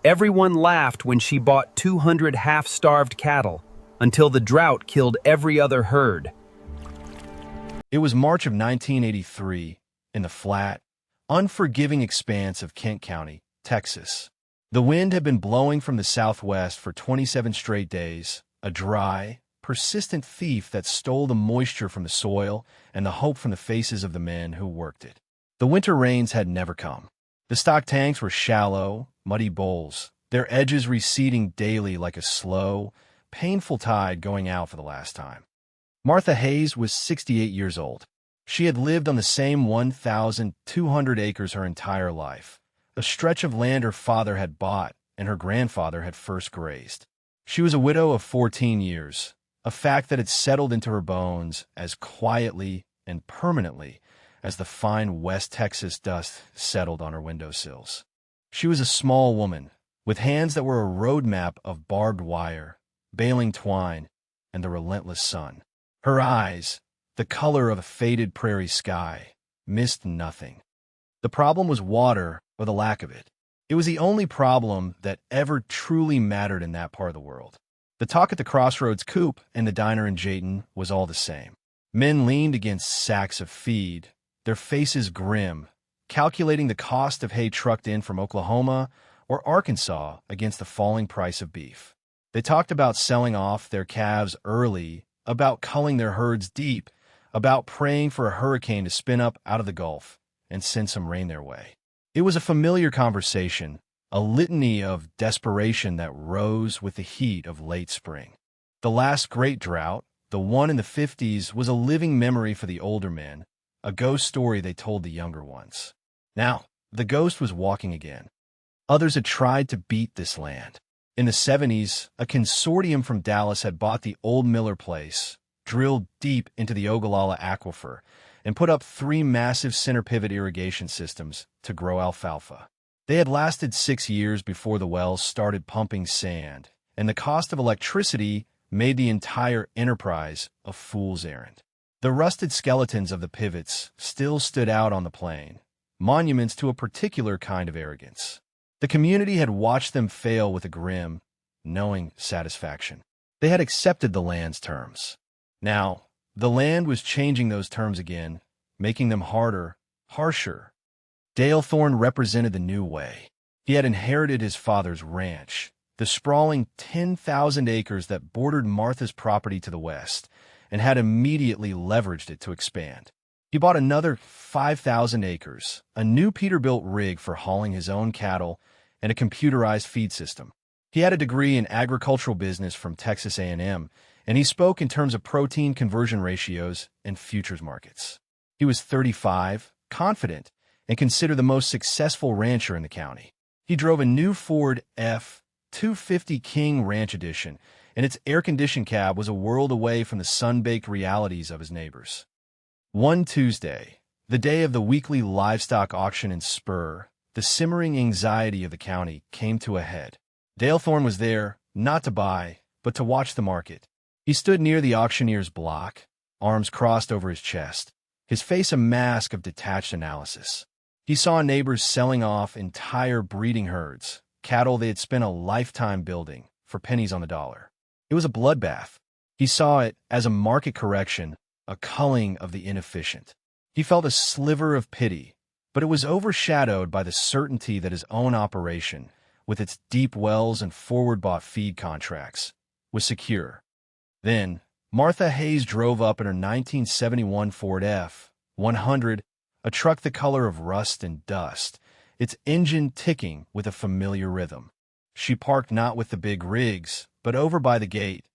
Everyone laughed when she bought 200 half-starved cattle, until the drought killed every other herd. It was March of 1983, in the flat, unforgiving expanse of Kent County, Texas. The wind had been blowing from the southwest for 27 straight days, a dry, persistent thief that stole the moisture from the soil and the hope from the faces of the men who worked it. The winter rains had never come. The stock tanks were shallow, muddy bowls, their edges receding daily like a slow, painful tide going out for the last time. Martha Hayes was 68 years old. She had lived on the same 1,200 acres her entire life, a stretch of land her father had bought and her grandfather had first grazed. She was a widow of 14 years, a fact that had settled into her bones as quietly and permanently as the fine West Texas dust settled on her windowsills. She was a small woman, with hands that were a roadmap of barbed wire, baling twine, and the relentless sun. Her eyes, the color of a faded prairie sky, missed nothing. The problem was water, or the lack of it. It was the only problem that ever truly mattered in that part of the world. The talk at the Crossroads Coop and the diner in Jayton was all the same. Men leaned against sacks of feed, their faces grim, calculating the cost of hay trucked in from Oklahoma or Arkansas against the falling price of beef. They talked about selling off their calves early, about culling their herds deep, about praying for a hurricane to spin up out of the Gulf and send some rain their way. It was a familiar conversation, a litany of desperation that rose with the heat of late spring. The last great drought, the one in the 50s, was a living memory for the older men, a ghost story they told the younger ones. Now, the ghost was walking again. Others had tried to beat this land. In the 70s, a consortium from Dallas had bought the old Miller place, drilled deep into the Ogallala aquifer, and put up 3 massive center pivot irrigation systems to grow alfalfa. They had lasted 6 years before the wells started pumping sand, and the cost of electricity made the entire enterprise a fool's errand. The rusted skeletons of the pivots still stood out on the plain, monuments to a particular kind of arrogance. The community had watched them fail with a grim, knowing satisfaction. They had accepted the land's terms. Now, the land was changing those terms again, making them harder, harsher. Dale Thorne represented the new way. He had inherited his father's ranch, the sprawling 10,000 acres that bordered Martha's property to the west, and had immediately leveraged it to expand. He bought another 5,000 acres, a new Peterbilt rig for hauling his own cattle, and a computerized feed system. He had a degree in agricultural business from Texas A&M, and he spoke in terms of protein conversion ratios and futures markets. He was 35, confident, and considered the most successful rancher in the county. He drove a new Ford F-250 King Ranch Edition, and its air-conditioned cab was a world away from the sun-baked realities of his neighbors. One Tuesday, the day of the weekly livestock auction in Spur, the simmering anxiety of the county came to a head. Dale Thorne was there, not to buy, but to watch the market. He stood near the auctioneer's block, arms crossed over his chest, his face a mask of detached analysis. He saw neighbors selling off entire breeding herds, cattle they had spent a lifetime building, for pennies on the dollar. It was a bloodbath. He saw it as a market correction, a culling of the inefficient. He felt a sliver of pity, but it was overshadowed by the certainty that his own operation, with its deep wells and forward-bought feed contracts, was secure. Then, Martha Hayes drove up in her 1971 Ford F-100, a truck the color of rust and dust, its engine ticking with a familiar rhythm. She parked not with the big rigs, but over by the gate,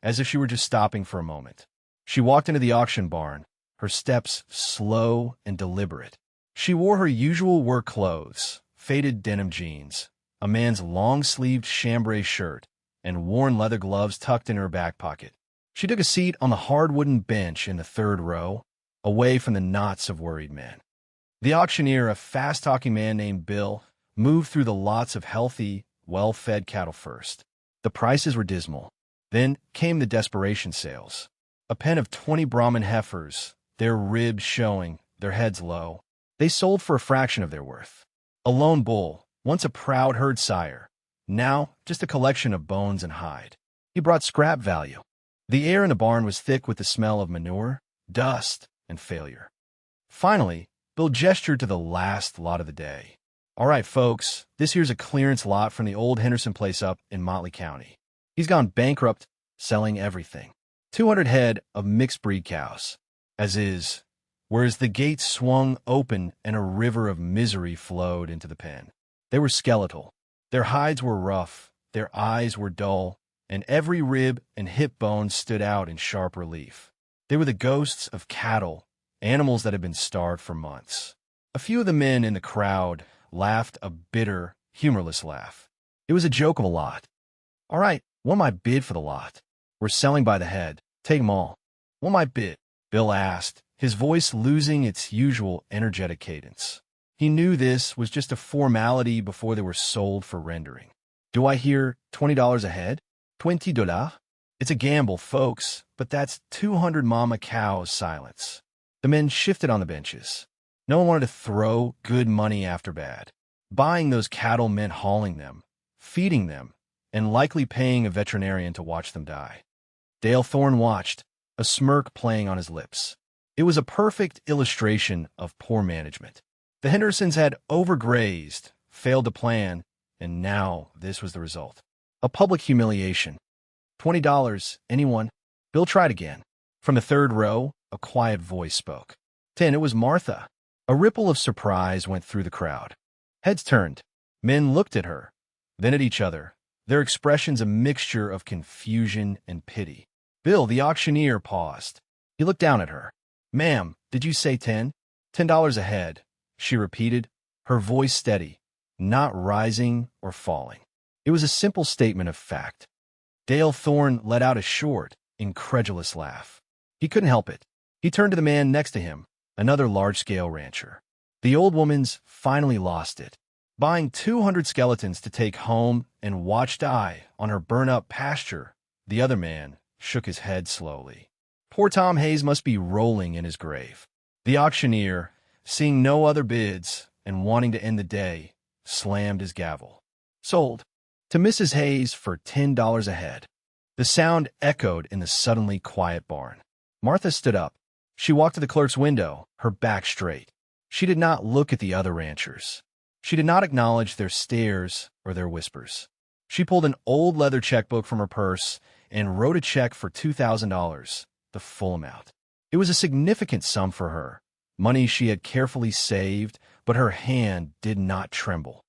as if she were just stopping for a moment. She walked into the auction barn, her steps slow and deliberate. She wore her usual work clothes, faded denim jeans, a man's long-sleeved chambray shirt, and worn leather gloves tucked in her back pocket. She took a seat on the hard wooden bench in the third row, away from the knots of worried men. The auctioneer, a fast-talking man named Bill, moved through the lots of healthy, well-fed cattle first. The prices were dismal. Then came the desperation sales. A pen of 20 Brahman heifers, their ribs showing, their heads low. They sold for a fraction of their worth. A lone bull, once a proud herd sire, Now, just a collection of bones and hide. He brought scrap value. The air in the barn was thick with the smell of manure, dust, and failure. Finally, Bill gestured to the last lot of the day. All right, folks, this here's a clearance lot from the old Henderson place up in Motley County. He's gone bankrupt, selling everything. 200 head of mixed-breed cows, as is, whereas the gates swung open and a river of misery flowed into the pen. They were skeletal. Their hides were rough, their eyes were dull, and every rib and hip bone stood out in sharp relief. They were the ghosts of cattle, animals that had been starved for months. A few of the men in the crowd laughed a bitter, humorless laugh. It was a joke of a lot. All right, what might bid for the lot? We're selling by the head. Take 'em all. What might bid? Bill asked, his voice losing its usual energetic cadence. He knew this was just a formality before they were sold for rendering. Do I hear $20 a head? $20? It's a gamble, folks, but that's 200 mama cows' silence. The men shifted on the benches. No one wanted to throw good money after bad. Buying those cattle meant hauling them, feeding them, and likely paying a veterinarian to watch them die. Dale Thorne watched, a smirk playing on his lips. It was a perfect illustration of poor management. The Hendersons had overgrazed, failed to plan, and now this was the result. A public humiliation. $20, anyone? Bill tried again. From the third row, a quiet voice spoke. 10, it was Martha. A ripple of surprise went through the crowd. Heads turned. Men looked at her, then at each other, their expressions a mixture of confusion and pity. Bill, the auctioneer, paused. He looked down at her. Ma'am, did you say 10? $10 a head, she repeated, her voice steady, not rising or falling. It was a simple statement of fact. Dale Thorne let out a short, incredulous laugh. He couldn't help it. He turned to the man next to him, another large-scale rancher. The old woman's finally lost it. Buying 200 skeletons to take home and watch die on her burn-up pasture, the other man shook his head slowly. Poor Tom Hayes must be rolling in his grave. The auctioneer, seeing no other bids and wanting to end the day, slammed his gavel. Sold. To Mrs. Hayes for $10 a head. The sound echoed in the suddenly quiet barn. Martha stood up. She walked to the clerk's window, her back straight. She did not look at the other ranchers. She did not acknowledge their stares or their whispers. She pulled an old leather checkbook from her purse and wrote a check for $2,000, the full amount. It was a significant sum for her, money she had carefully saved, but her hand did not tremble.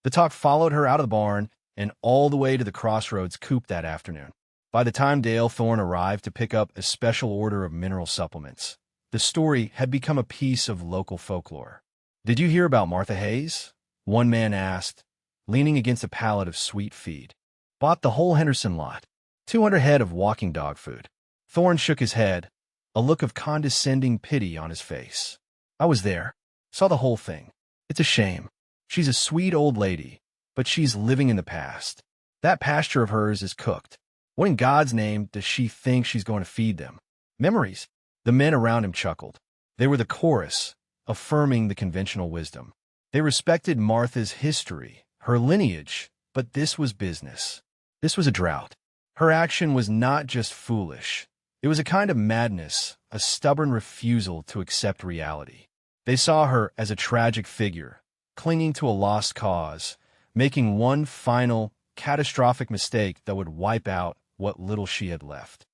The talk followed her out of the barn and all the way to the Crossroads coop that afternoon. By the time Dale Thorne arrived to pick up a special order of mineral supplements, the story had become a piece of local folklore. Did you hear about Martha Hayes? One man asked, leaning against a pallet of sweet feed. Bought the whole Henderson lot, 200 head of walking dog food. Thorne shook his head, a look of condescending pity on his face. I was there, saw the whole thing. It's a shame. She's a sweet old lady, but she's living in the past. That pasture of hers is cooked. What in God's name does she think she's going to feed them? Memories. The men around him chuckled. They were the chorus, affirming the conventional wisdom. They respected Martha's history, her lineage, but this was business. This was a drought. Her action was not just foolish. It was a kind of madness, a stubborn refusal to accept reality. They saw her as a tragic figure, clinging to a lost cause, making one final, catastrophic mistake that would wipe out what little she had left.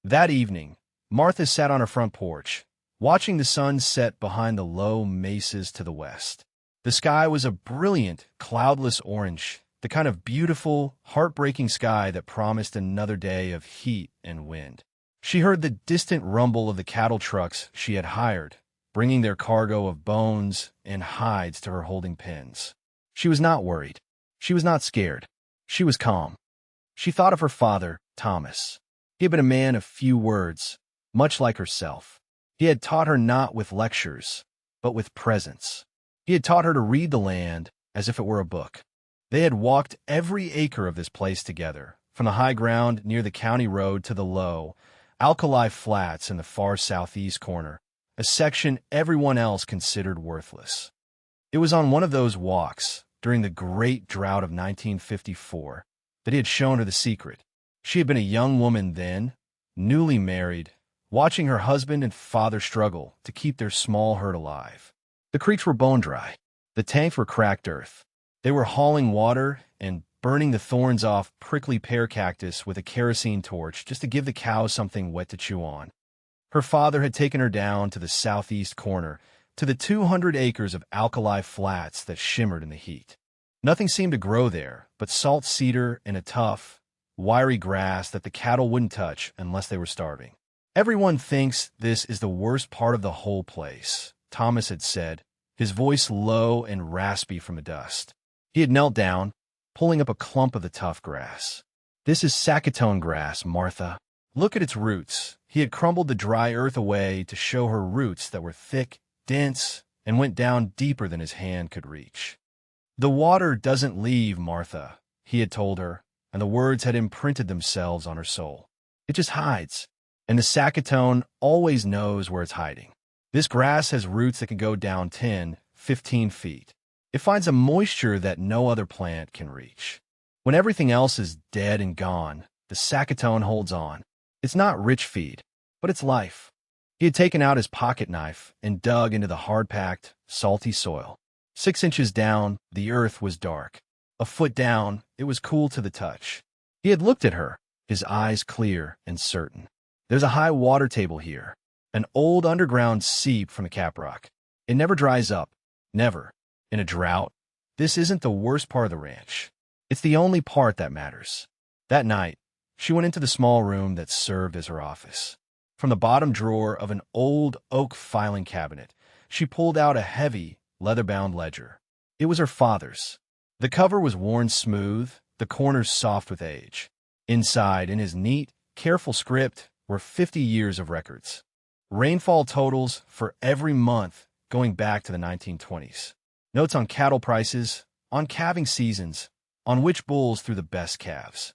That evening, Martha sat on her front porch, watching the sun set behind the low mesas to the west. The sky was a brilliant, cloudless orange, the kind of beautiful, heartbreaking sky that promised another day of heat and wind. She heard the distant rumble of the cattle trucks she had hired, bringing their cargo of bones and hides to her holding pens. She was not worried. She was not scared. She was calm. She thought of her father, Thomas. He had been a man of few words, much like herself. He had taught her not with lectures, but with presence. He had taught her to read the land as if it were a book. They had walked every acre of this place together, from the high ground near the county road to the low, alkali flats in the far southeast corner, a section everyone else considered worthless. It was on one of those walks, during the Great Drought of 1954 that he had shown her the secret. She had been a young woman then, newly married, watching her husband and father struggle to keep their small herd alive. The creeks were bone dry. The tanks were cracked earth. They were hauling water and burning the thorns off prickly pear cactus with a kerosene torch just to give the cows something wet to chew on. Her father had taken her down to the southeast corner, to the 200 acres of alkali flats that shimmered in the heat. Nothing seemed to grow there but salt cedar and a tough, wiry grass that the cattle wouldn't touch unless they were starving. "Everyone thinks this is the worst part of the whole place," Thomas had said, his voice low and raspy from the dust. He had knelt down, pulling up a clump of the tough grass. "This is saccatone grass, Martha. Look at its roots." He had crumbled the dry earth away to show her roots that were thick, dense, and went down deeper than his hand could reach. "The water doesn't leave, Martha," he had told her, and the words had imprinted themselves on her soul. "It just hides, and the saccatone always knows where it's hiding. This grass has roots that can go down 10, 15 feet. It finds a moisture that no other plant can reach. When everything else is dead and gone, the saccatone holds on. It's not rich feed, but it's life." He had taken out his pocket knife and dug into the hard-packed, salty soil. 6 inches down, the earth was dark. A foot down, it was cool to the touch. He had looked at her, his eyes clear and certain. "There's a high water table here, an old underground seep from the caprock. It never dries up, never. In a drought, this isn't the worst part of the ranch. It's the only part that matters." That night, she went into the small room that served as her office. From the bottom drawer of an old oak filing cabinet, she pulled out a heavy, leather-bound ledger. It was her father's. The cover was worn smooth, the corners soft with age. Inside, in his neat, careful script, were 50 years of records. Rainfall totals for every month going back to the 1920s. Notes on cattle prices, on calving seasons, on which bulls threw the best calves.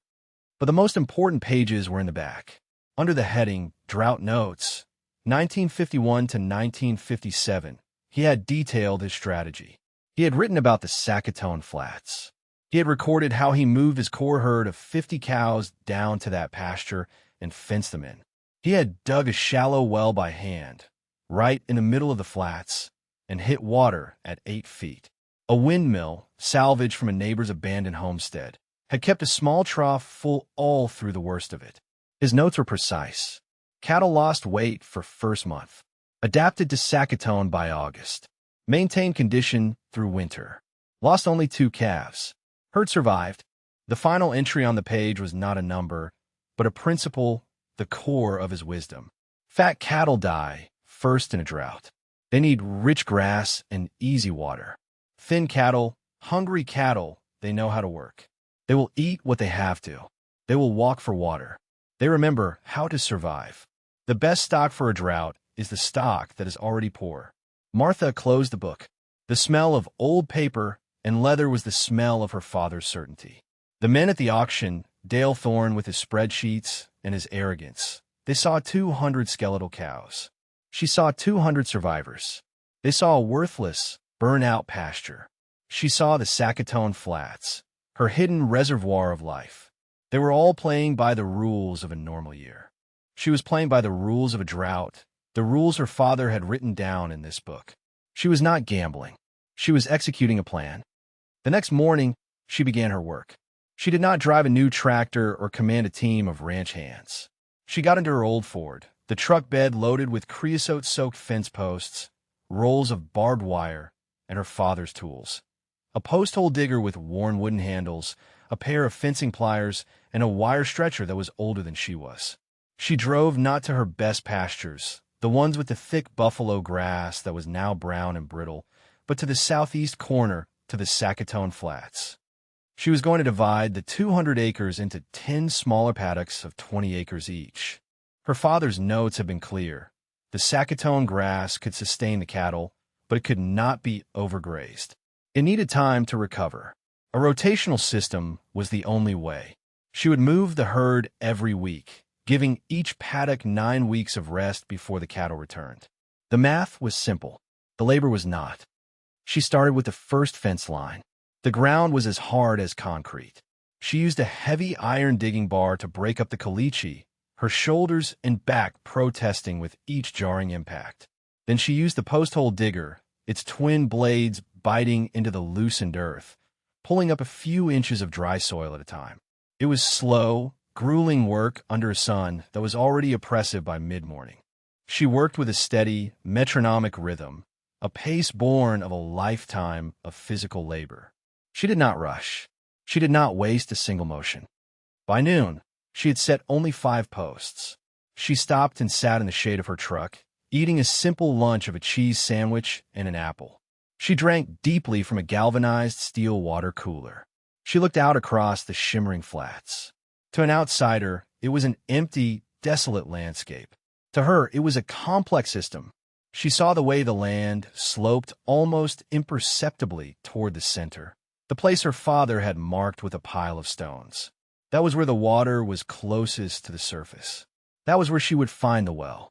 But the most important pages were in the back. Under the heading, Drought Notes, 1951 to 1957, he had detailed his strategy. He had written about the Saccatone Flats. He had recorded how he moved his core herd of 50 cows down to that pasture and fenced them in. He had dug a shallow well by hand, right in the middle of the flats, and hit water at 8 feet. A windmill, salvaged from a neighbor's abandoned homestead, had kept a small trough full all through the worst of it. His notes were precise. Cattle lost weight for first month. Adapted to saccatone by August. Maintained condition through winter. Lost only 2 calves. Herd survived. The final entry on the page was not a number, but a principle, the core of his wisdom. Fat cattle die first in a drought. They need rich grass and easy water. Thin cattle, hungry cattle, they know how to work. They will eat what they have to. They will walk for water. They remember how to survive. The best stock for a drought is the stock that is already poor. Martha closed the book. The smell of old paper and leather was the smell of her father's certainty. The men at the auction, Dale Thorne with his spreadsheets and his arrogance, they saw 200 skeletal cows. She saw 200 survivors. They saw a worthless, burn-out pasture. She saw the Saccatone Flats, her hidden reservoir of life. They were all playing by the rules of a normal year. She was playing by the rules of a drought, the rules her father had written down in this book. She was not gambling. She was executing a plan. The next morning, she began her work. She did not drive a new tractor or command a team of ranch hands. She got into her old Ford, the truck bed loaded with creosote-soaked fence posts, rolls of barbed wire, and her father's tools. A post-hole digger with worn wooden handles, a pair of fencing pliers, and a wire stretcher that was older than she was. She drove not to her best pastures, the ones with the thick buffalo grass that was now brown and brittle, but to the southeast corner, to the Saccatone Flats. She was going to divide the 200 acres into 10 smaller paddocks of 20 acres each. Her father's notes had been clear. The Saccatone grass could sustain the cattle, but it could not be overgrazed. It needed time to recover. A rotational system was the only way. She would move the herd every week, giving each paddock 9 weeks of rest before the cattle returned. The math was simple. The labor was not. She started with the first fence line. The ground was as hard as concrete. She used a heavy iron digging bar to break up the caliche, her shoulders and back protesting with each jarring impact. Then she used the post-hole digger, its twin blades biting into the loosened earth, pulling up a few inches of dry soil at a time. It was slow, grueling work under a sun that was already oppressive by mid-morning. She worked with a steady, metronomic rhythm, a pace born of a lifetime of physical labor. She did not rush. She did not waste a single motion. By noon, she had set only 5 posts. She stopped and sat in the shade of her truck, eating a simple lunch of a cheese sandwich and an apple. She drank deeply from a galvanized steel water cooler. She looked out across the shimmering flats. To an outsider, it was an empty, desolate landscape. To her, it was a complex system. She saw the way the land sloped almost imperceptibly toward the center, the place her father had marked with a pile of stones. That was where the water was closest to the surface. That was where she would find the well.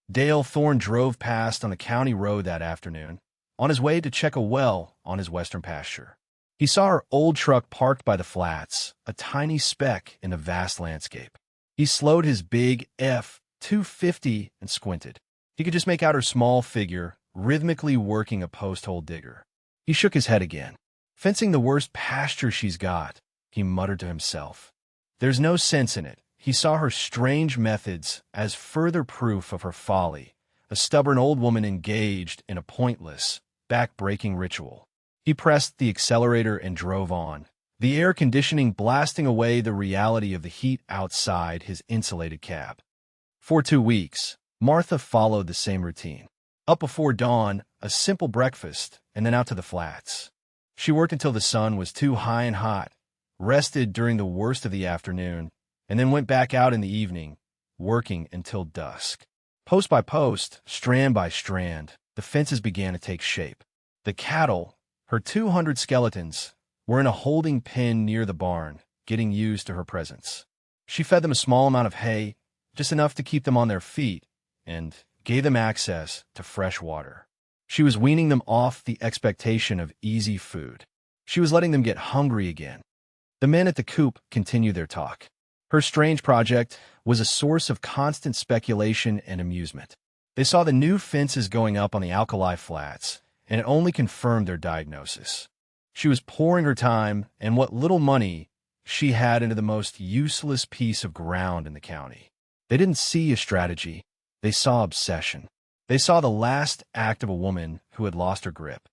Dale Thorne drove past on the county road that afternoon, on his way to check a well on his western pasture. He saw her old truck parked by the flats, a tiny speck in the vast landscape. He slowed his big F-250 and squinted. He could just make out her small figure, rhythmically working a post-hole digger. He shook his head again. "Fencing the worst pasture she's got," he muttered to himself. "There's no sense in it." He saw her strange methods as further proof of her folly, a stubborn old woman engaged in a pointless, back-breaking ritual. He pressed the accelerator and drove on, the air conditioning blasting away the reality of the heat outside his insulated cab. For 2 weeks, Martha followed the same routine. Up before dawn, a simple breakfast, and then out to the flats. She worked until the sun was too high and hot, rested during the worst of the afternoon, and then went back out in the evening, working until dusk. Post by post, strand by strand, the fences began to take shape. The cattle, her 200 skeletons, were in a holding pen near the barn, getting used to her presence. She fed them a small amount of hay, just enough to keep them on their feet, and gave them access to fresh water. She was weaning them off the expectation of easy food. She was letting them get hungry again. The men at the coop continued their talk. Her strange project was a source of constant speculation and amusement. They saw the new fences going up on the alkali flats, and it only confirmed their diagnosis. She was pouring her time and what little money she had into the most useless piece of ground in the county. They didn't see a strategy. They saw obsession. They saw the last act of a woman who had lost her grip.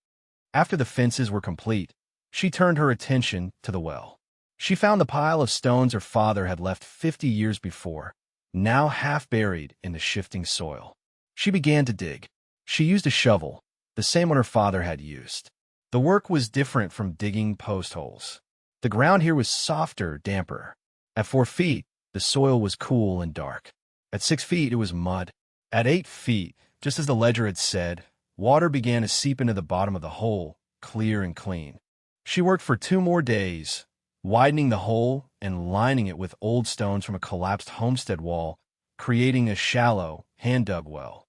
After the fences were complete, she turned her attention to the well. She found the pile of stones her father had left 50 years before, now half buried in the shifting soil. She began to dig. She used a shovel, the same one her father had used. The work was different from digging post holes. The ground here was softer, damper. At 4 feet, the soil was cool and dark. At 6 feet, it was mud. At 8 feet, just as the ledger had said, water began to seep into the bottom of the hole, clear and clean. She worked for 2 more days, widening the hole and lining it with old stones from a collapsed homestead wall, creating a shallow, hand-dug well.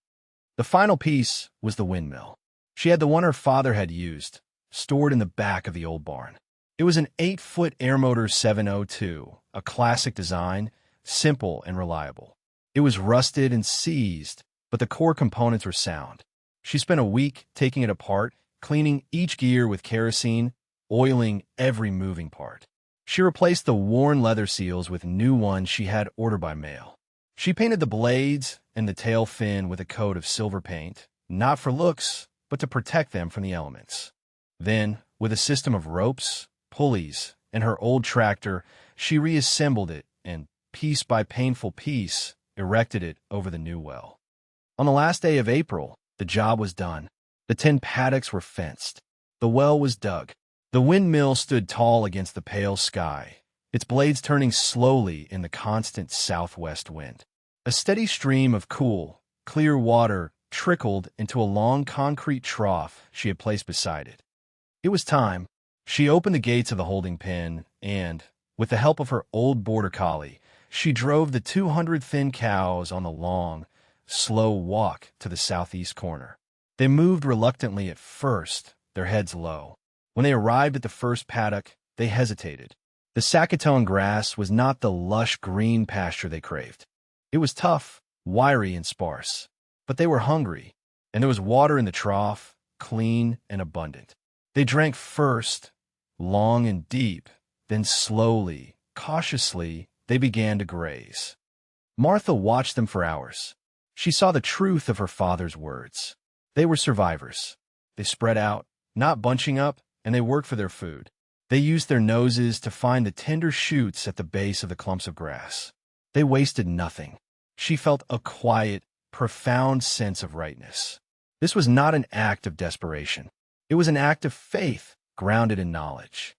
The final piece was the windmill. She had the one her father had used, stored in the back of the old barn. It was an 8-foot air motor 702, a classic design, simple and reliable. It was rusted and seized, but the core components were sound. She spent a week taking it apart, cleaning each gear with kerosene, oiling every moving part. She replaced the worn leather seals with new ones she had ordered by mail. She painted the blades and the tail fin with a coat of silver paint, not for looks, but to protect them from the elements. Then, with a system of ropes, pulleys, and her old tractor, she reassembled it and, piece by painful piece, erected it over the new well. On the last day of April, the job was done. The 10 paddocks were fenced. The well was dug. The windmill stood tall against the pale sky, its blades turning slowly in the constant southwest wind. A steady stream of cool, clear water trickled into a long concrete trough she had placed beside it. It was time. She opened the gates of the holding pen and, with the help of her old border collie, she drove the 200 thin cows on the long, slow walk to the southeast corner. They moved reluctantly at first, their heads low. When they arrived at the first paddock, they hesitated. The Saskatoon grass was not the lush green pasture they craved. It was tough, wiry, and sparse. But they were hungry, and there was water in the trough, clean and abundant. They drank first, long and deep, then slowly, cautiously, they began to graze. Martha watched them for hours. She saw the truth of her father's words. They were survivors. They spread out, not bunching up, and they worked for their food. They used their noses to find the tender shoots at the base of the clumps of grass. They wasted nothing. She felt a quiet, profound sense of rightness. This was not an act of desperation. It was an act of faith grounded in knowledge.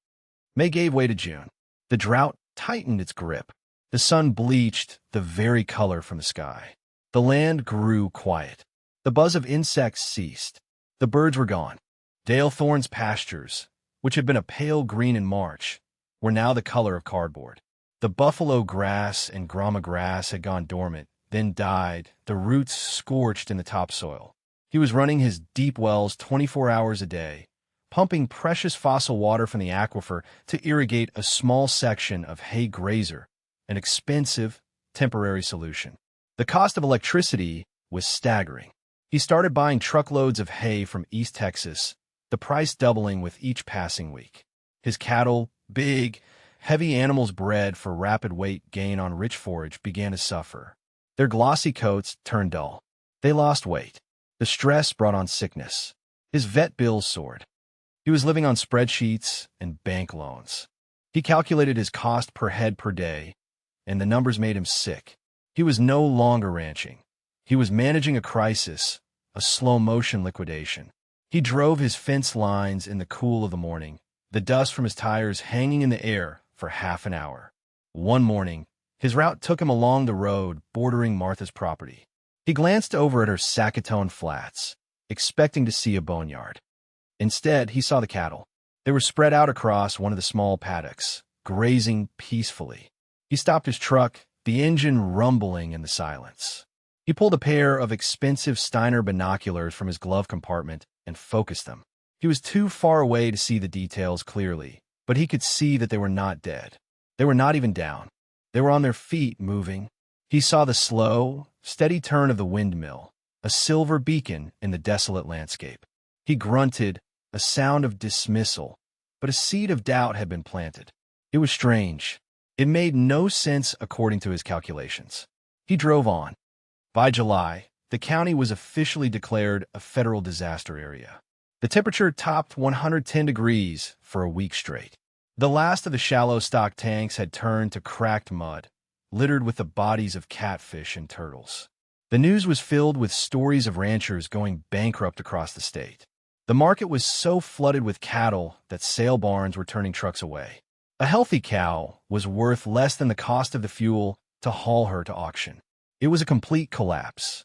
May gave way to June. The drought tightened its grip. The sun bleached the very color from the sky. The land grew quiet. The buzz of insects ceased. The birds were gone. Dale Thorne's pastures, which had been a pale green in March, were now the color of cardboard. The buffalo grass and grama grass had gone dormant, then died, the roots scorched in the topsoil. He was running his deep wells 24 hours a day, pumping precious fossil water from the aquifer to irrigate a small section of hay grazer, an expensive, temporary solution. The cost of electricity was staggering. He started buying truckloads of hay from East Texas, the price doubling with each passing week. His cattle, big, heavy animals bred for rapid weight gain on rich forage, began to suffer. Their glossy coats turned dull. They lost weight. The stress brought on sickness. His vet bills soared. He was living on spreadsheets and bank loans. He calculated his cost per head per day, and the numbers made him sick. He was no longer ranching. He was managing a crisis, a slow-motion liquidation. He drove his fence lines in the cool of the morning, the dust from his tires hanging in the air for half an hour. One morning, his route took him along the road bordering Martha's property. He glanced over at her Saskatoon flats, expecting to see a boneyard. Instead, he saw the cattle. They were spread out across one of the small paddocks, grazing peacefully. He stopped his truck, the engine rumbling in the silence. He pulled a pair of expensive Steiner binoculars from his glove compartment and focused them. He was too far away to see the details clearly, but he could see that they were not dead. They were not even down. They were on their feet, moving. He saw the slow, steady turn of the windmill, a silver beacon in the desolate landscape. He grunted, a sound of dismissal, but a seed of doubt had been planted. It was strange. It made no sense according to his calculations. He drove on. By July, the county was officially declared a federal disaster area. The temperature topped 110 degrees for a week straight. The last of the shallow stock tanks had turned to cracked mud, littered with the bodies of catfish and turtles. The news was filled with stories of ranchers going bankrupt across the state. The market was so flooded with cattle that sale barns were turning trucks away. A healthy cow was worth less than the cost of the fuel to haul her to auction. It was a complete collapse.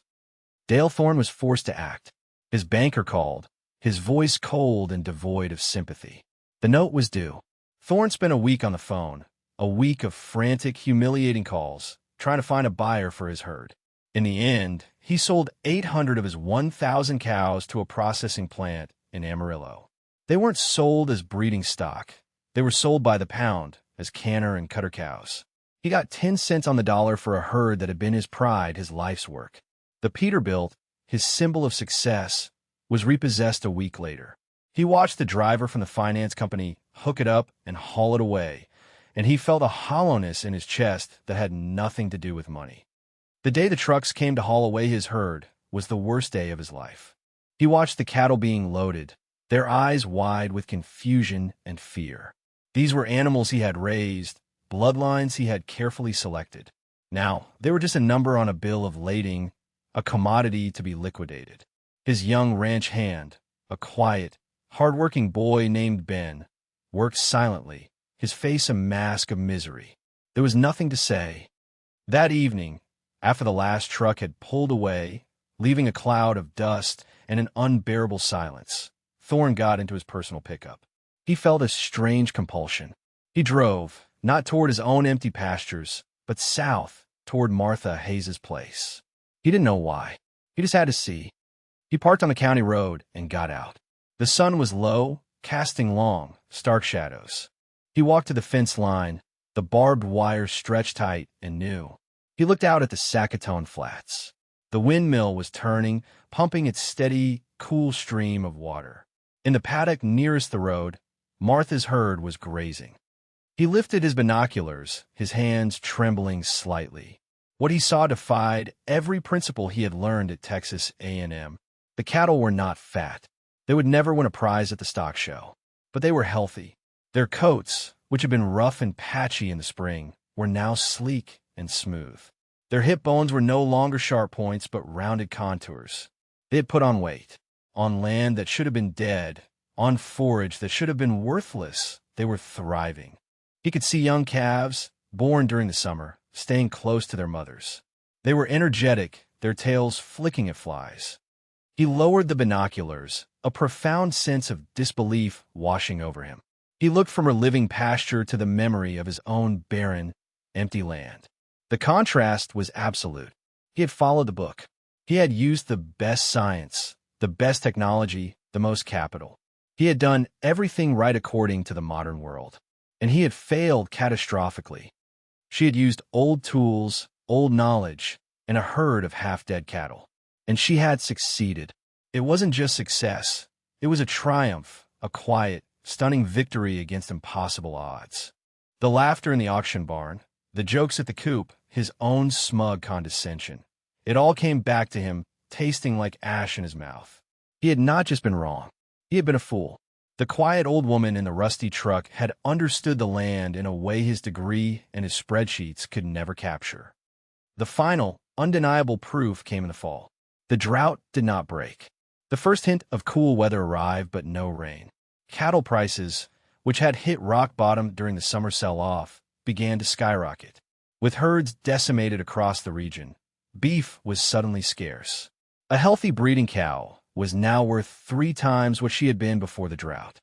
Dale Thorne was forced to act. His banker called, his voice cold and devoid of sympathy. The note was due. Thorne spent a week on the phone, a week of frantic, humiliating calls, trying to find a buyer for his herd. In the end, he sold 800 of his 1,000 cows to a processing plant in Amarillo. They weren't sold as breeding stock. They were sold by the pound as canner and cutter cows. He got 10 cents on the dollar for a herd that had been his pride, his life's work. The Peterbilt, his symbol of success, was repossessed a week later. He watched the driver from the finance company hook it up and haul it away, and he felt a hollowness in his chest that had nothing to do with money. The day the trucks came to haul away his herd was the worst day of his life. He watched the cattle being loaded, their eyes wide with confusion and fear. These were animals he had raised, bloodlines he had carefully selected. Now, they were just a number on a bill of lading, a commodity to be liquidated. His young ranch hand, a quiet, hard-working boy named Ben, worked silently, his face a mask of misery. There was nothing to say. That evening, after the last truck had pulled away, leaving a cloud of dust and an unbearable silence, Thorne got into his personal pickup. He felt a strange compulsion. He drove, not toward his own empty pastures, but south, toward Martha Hayes's place. He didn't know why. He just had to see. He parked on the county road and got out. The sun was low, casting long, stark shadows. He walked to the fence line, the barbed wire stretched tight and new. He looked out at the Saskatoon Flats. The windmill was turning, pumping its steady, cool stream of water. In the paddock nearest the road, Martha's herd was grazing. He lifted his binoculars, his hands trembling slightly. What he saw defied every principle he had learned at Texas A&M. The cattle were not fat. They would never win a prize at the stock show. But they were healthy. Their coats, which had been rough and patchy in the spring, were now sleek and smooth. Their hip bones were no longer sharp points but rounded contours. They had put on weight. On land that should have been dead, on forage that should have been worthless, they were thriving. He could see young calves, born during the summer, staying close to their mothers. They were energetic, their tails flicking at flies. He lowered the binoculars, a profound sense of disbelief washing over him. He looked from her living pasture to the memory of his own barren, empty land. The contrast was absolute. He had followed the book. He had used the best science, the best technology, the most capital. He had done everything right according to the modern world. And he had failed catastrophically. She had used old tools, old knowledge, and a herd of half-dead cattle. And she had succeeded. It wasn't just success. It was a triumph, a quiet, stunning victory against impossible odds. The laughter in the auction barn, the jokes at the coop, his own smug condescension. It all came back to him, tasting like ash in his mouth. He had not just been wrong. He had been a fool. The quiet old woman in the rusty truck had understood the land in a way his degree and his spreadsheets could never capture. The final, undeniable proof came in the fall. The drought did not break. The first hint of cool weather arrived, but no rain. Cattle prices, which had hit rock bottom during the summer sell-off, began to skyrocket. With herds decimated across the region, beef was suddenly scarce. A healthy breeding cow was now worth 3 times what she had been before the drought.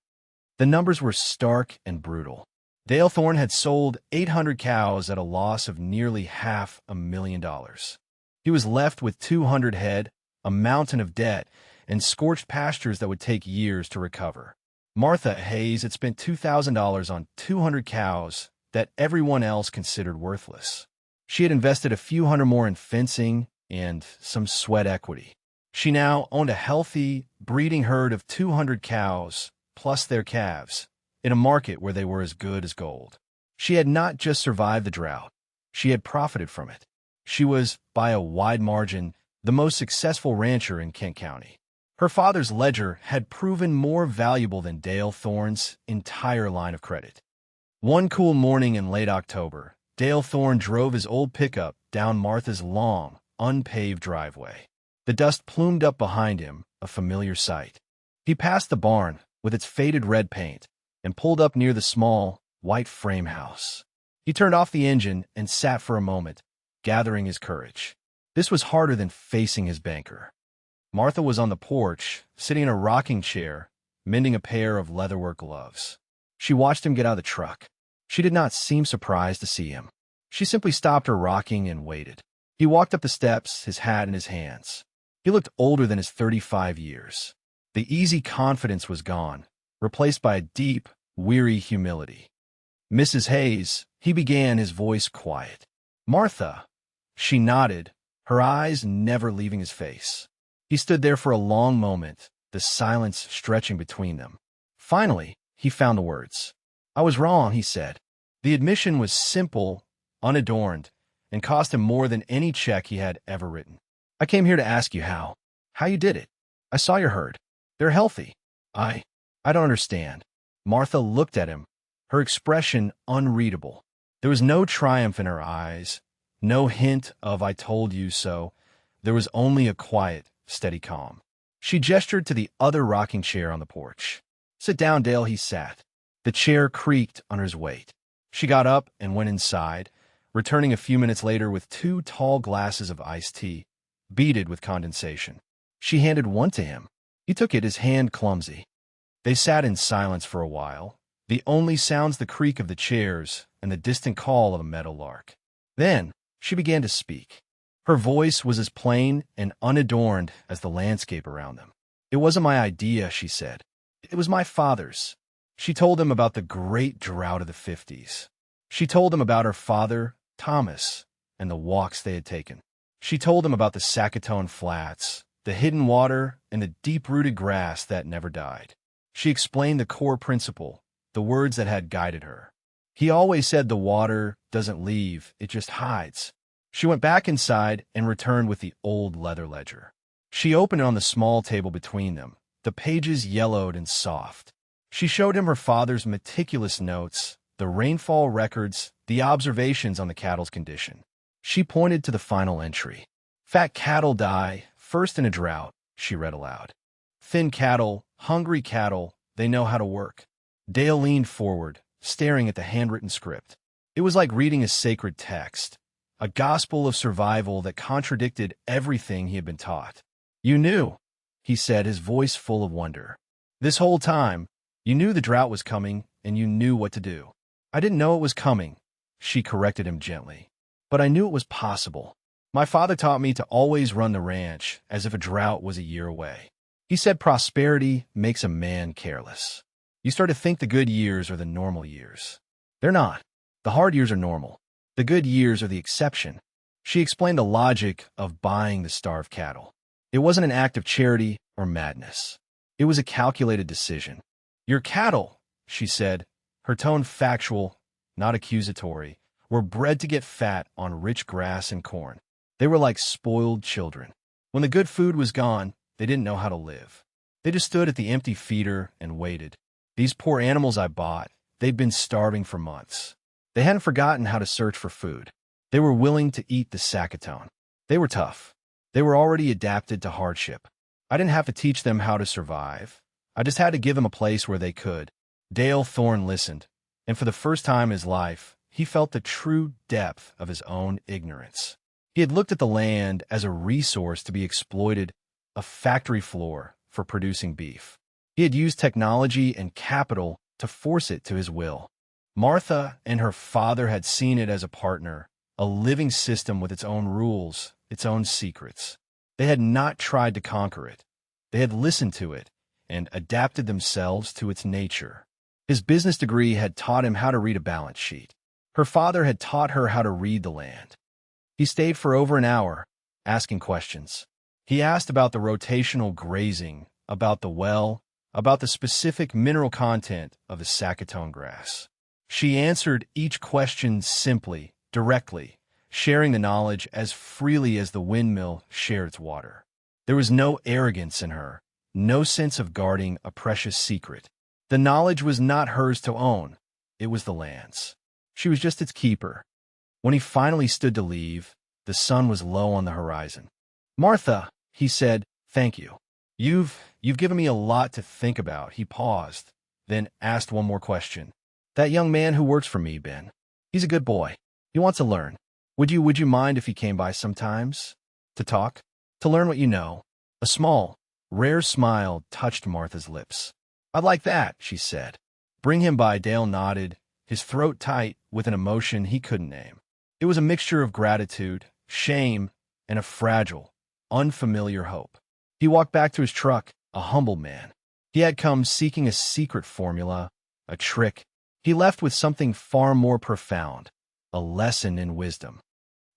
The numbers were stark and brutal. Dale Thorne had sold 800 cows at a loss of nearly $500,000. He was left with 200 head, a mountain of debt, and scorched pastures that would take years to recover. Martha Hayes had spent $2,000 on 200 cows that everyone else considered worthless. She had invested a few hundred more in fencing and some sweat equity. She now owned a healthy, breeding herd of 200 cows, plus their calves, in a market where they were as good as gold. She had not just survived the drought. She had profited from it. She was, by a wide margin, the most successful rancher in Kent County. Her father's ledger had proven more valuable than Dale Thorne's entire line of credit. One cool morning in late October, Dale Thorne drove his old pickup down Martha's long, unpaved driveway. The dust plumed up behind him, a familiar sight. He passed the barn, with its faded red paint, and pulled up near the small, white frame house. He turned off the engine and sat for a moment, gathering his courage. This was harder than facing his banker. Martha was on the porch, sitting in a rocking chair, mending a pair of leatherwork gloves. She watched him get out of the truck. She did not seem surprised to see him. She simply stopped her rocking and waited. He walked up the steps, his hat in his hands. He looked older than his 35 years. The easy confidence was gone, replaced by a deep, weary humility. "Mrs. Hayes," he began, his voice quiet. "Martha." She nodded, her eyes never leaving his face. He stood there for a long moment, the silence stretching between them. Finally, he found the words. "I was wrong," he said. The admission was simple, unadorned, and cost him more than any check he had ever written. "I came here to ask you how you did it. I saw your herd. They're healthy. I don't understand." Martha looked at him, her expression unreadable. There was no triumph in her eyes, no hint of "I told you so." There was only a quiet, steady calm. She gestured to the other rocking chair on the porch. "Sit down, Dale." He sat. The chair creaked under his weight. She got up and went inside, returning a few minutes later with 2 tall glasses of iced tea, beaded with condensation. She handed one to him. He took it, his hand clumsy. They sat in silence for a while, the only sounds the creak of the chairs and the distant call of a meadowlark. Then she began to speak. Her voice was as plain and unadorned as the landscape around them. "It wasn't my idea," she said. It was my father's. She told him about the great drought of the 50s. She told him about her father, Thomas, and the walks they had taken. She told him about the Saskatoon Flats, the hidden water, and the deep-rooted grass that never died. She explained the core principle, the words that had guided her. He always said the water doesn't leave, it just hides. She went back inside and returned with the old leather ledger. She opened it on the small table between them, the pages yellowed and soft. She showed him her father's meticulous notes, the rainfall records, the observations on the cattle's condition. She pointed to the final entry. Fat cattle die, first in a drought, she read aloud. Thin cattle, hungry cattle, they know how to work. Dale leaned forward, staring at the handwritten script. It was like reading a sacred text, a gospel of survival that contradicted everything he had been taught. You knew, he said, his voice full of wonder. This whole time, you knew the drought was coming, and you knew what to do. I didn't know it was coming, she corrected him gently. But I knew it was possible. My father taught me to always run the ranch as if a drought was a year away. He said prosperity makes a man careless. You start to think the good years are the normal years. They're not. The hard years are normal. The good years are the exception. She explained the logic of buying the starved cattle. It wasn't an act of charity or madness. It was a calculated decision. Your cattle, she said, her tone factual, not accusatory, were bred to get fat on rich grass and corn. They were like spoiled children. When the good food was gone, they didn't know how to live. They just stood at the empty feeder and waited. These poor animals I bought, they'd been starving for months. They hadn't forgotten how to search for food. They were willing to eat the Saskatoon. They were tough. They were already adapted to hardship. I didn't have to teach them how to survive. I just had to give them a place where they could. Dale Thorne listened, and for the first time in his life, he felt the true depth of his own ignorance. He had looked at the land as a resource to be exploited, a factory floor for producing beef. He had used technology and capital to force it to his will. Martha and her father had seen it as a partner, a living system with its own rules, its own secrets. They had not tried to conquer it. They had listened to it and adapted themselves to its nature. His business degree had taught him how to read a balance sheet. Her father had taught her how to read the land. He stayed for over an hour, asking questions. He asked about the rotational grazing, about the well, about the specific mineral content of the Saskatoon grass. She answered each question simply, directly, sharing the knowledge as freely as the windmill shared its water. There was no arrogance in her, no sense of guarding a precious secret. The knowledge was not hers to own. It was the land's. She was just its keeper. When he finally stood to leave, the sun was low on the horizon. Martha, he said, thank you. You've given me a lot to think about. He paused, then asked one more question. That young man who works for me, Ben, he's a good boy. He wants to learn. Would you mind if he came by sometimes? To talk? To learn what you know? A small, rare smile touched Martha's lips. I'd like that, she said. Bring him by. Dale nodded, his throat tight with an emotion he couldn't name. It was a mixture of gratitude, shame, and a fragile, unfamiliar hope. He walked back to his truck, a humble man. He had come seeking a secret formula, a trick. He left with something far more profound, a lesson in wisdom.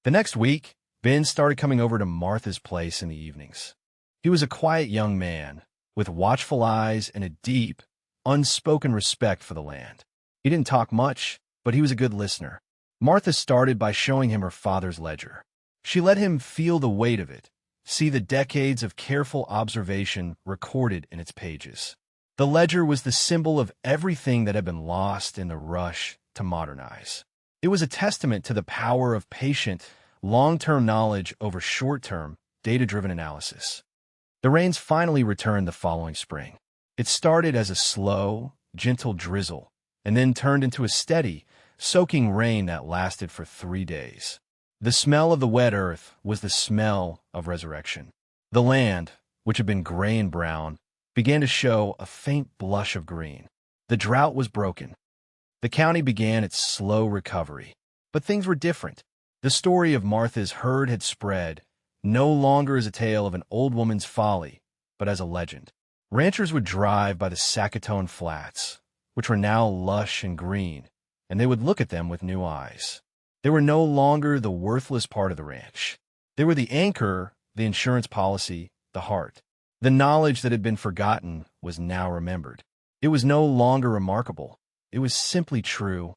The next week, Ben started coming over to Martha's place in the evenings. He was a quiet young man, with watchful eyes and a deep, unspoken respect for the land. He didn't talk much, but he was a good listener. Martha started by showing him her father's ledger. She let him feel the weight of it, see the decades of careful observation recorded in its pages. The ledger was the symbol of everything that had been lost in the rush to modernize. It was a testament to the power of patient, long-term knowledge over short-term, data-driven analysis. The rains finally returned the following spring. It started as a slow, gentle drizzle, and then turned into a steady, soaking rain that lasted for 3 days. The smell of the wet earth was the smell of resurrection. The land, which had been gray and brown, began to show a faint blush of green. The drought was broken. The county began its slow recovery. But things were different. The story of Martha's herd had spread, no longer as a tale of an old woman's folly, but as a legend. Ranchers would drive by the Sackatone Flats, which were now lush and green, and they would look at them with new eyes. They were no longer the worthless part of the ranch. They were the anchor, the insurance policy, the heart. The knowledge that had been forgotten was now remembered. It was no longer remarkable. It was simply true.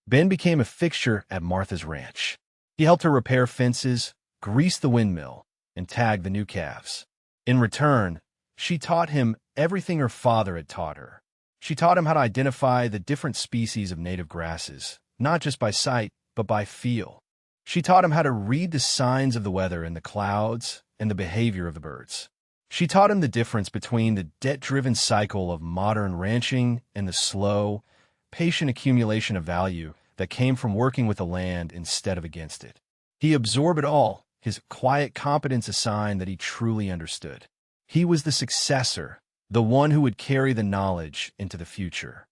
Ben became a fixture at Martha's ranch. He helped her repair fences, grease the windmill, and tag the new calves. In return, she taught him everything her father had taught her. She taught him how to identify the different species of native grasses, not just by sight, but by feel. She taught him how to read the signs of the weather in the clouds and the behavior of the birds. She taught him the difference between the debt-driven cycle of modern ranching and the slow, patient accumulation of value that came from working with the land instead of against it. He absorbed it all, his quiet competence a sign that he truly understood. He was the successor, the one who would carry the knowledge into the future.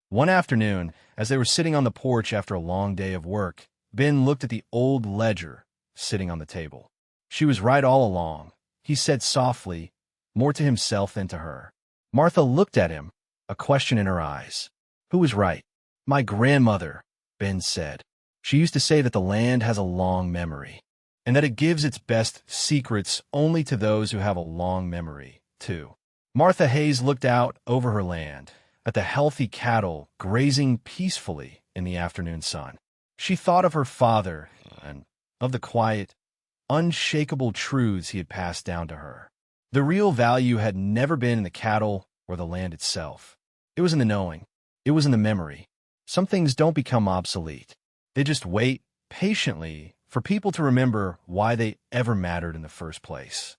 One afternoon, as they were sitting on the porch after a long day of work, Ben looked at the old ledger sitting on the table. She was right all along, he said softly, more to himself than to her. Martha looked at him, a question in her eyes. Who was right? My grandmother, Ben said. She used to say that the land has a long memory, and that it gives its best secrets only to those who have a long memory, too. Martha Hayes looked out over her land, at the healthy cattle grazing peacefully in the afternoon sun. She thought of her father and of the quiet, unshakable truths he had passed down to her. The real value had never been in the cattle or the land itself. It was in the knowing. It was in the memory. Some things don't become obsolete. They just wait patiently for people to remember why they ever mattered in the first place.